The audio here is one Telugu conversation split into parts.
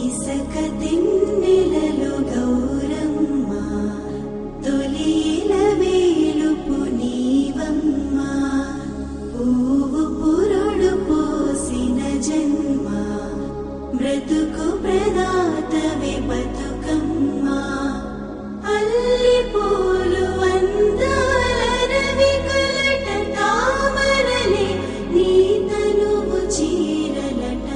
ఇసక తిన్నెలలో గౌరమ్మ తొలిల వేలుపు నీవమ్మ పువ్వు పురుడు పోసిన జన్మ బ్రతుకు ప్రదాతవే బతుకమ్మ అల్లి పూలు అందాల రవి కలట తామరలే నీ తనువు చీరలట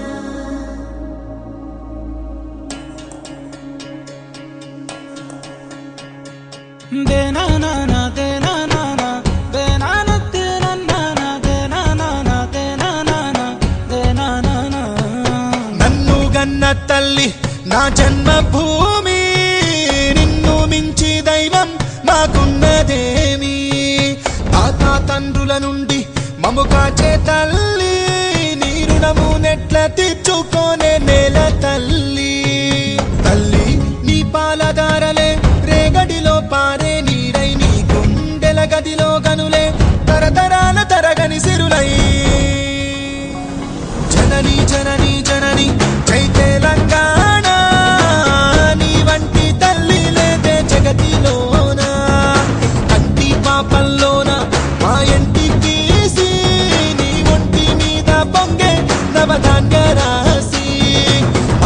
నన్ను గన్న తల్లి నా జన్మభూమి నిన్ను మించి దైవం మాకున్నదేమి తాత తండ్రుల నుండి మము కాచే తల్లి నీ రుణము నెట్ల తీర్చుకోనే నేల తల్లి తల్లి నీ పాలదారలే రేగడిలో పారే నీడై నీ గుండెల గదిలో గనులే తరతరాల తరగని సిరులై జనని జనని జనని జై తెలంగాణ నీ వంటి తల్లి లేదే జగతిలోన కంటి పాపల్లోన మా ఇంటి తీసి నీ ఒంటి మీద పొంగే నవధాన్య రాసి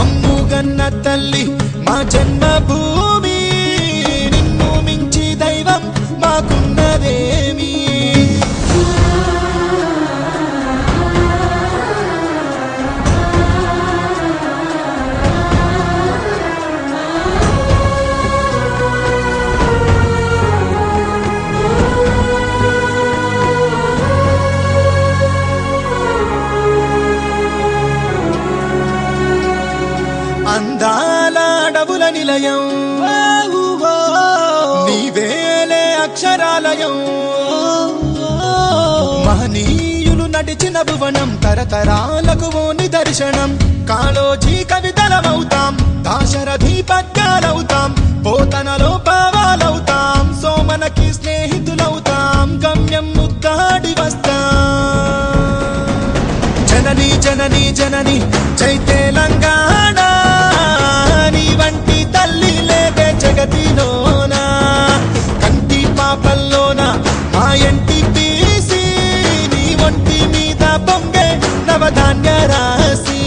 అమ్ముగన్న తల్లి మా జన్మభూమి నిన్ను మించి దైవం మాకున్నదేమి అందాల అడవుల నిలయం నీవేలే అక్షరాలయం మహనీయులు నడిచిన భువనం తరతరాలకు ఓ నిదర్శనం కాళోజీ కవితలమవుతాం దాశరథి పద్యాలవుతాం పోతనలో భావాలవుతాం సోమనకి స్నేహితులవుతాం గమ్యం ముద్దాడి వస్తాం జనని జనని జనని జై తెలంగాణ నీ వంటి తల్లి లేదే జగతిలోన కంటి పాపల్లోన మా ఇంటి తీసి నీ ఒంటి మీద పొంగే నవధాన్య రాసి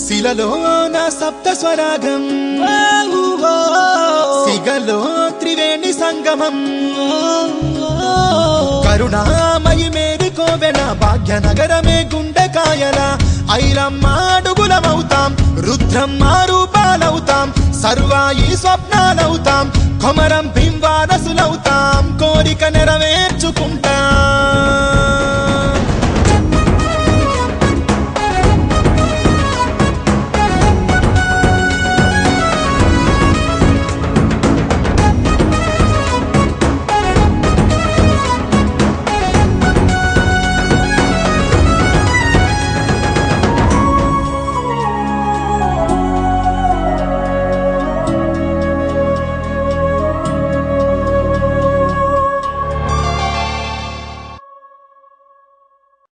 శిలలో నా సప్త స్వరాగం సిగలో త్రివేణి సంగమం కరుణామయి మేరి కోవెల భాగ్యనగరమే గుండెకాయల ఐరమ్మ అడుగులమవుతాం రుద్రమ్మ రూపాలవుతాం సర్వాయి స్వప్నాలవుతాం కొమరం భీం వారసులవుతాం కోరిక నెరవేర్చుకుంటాం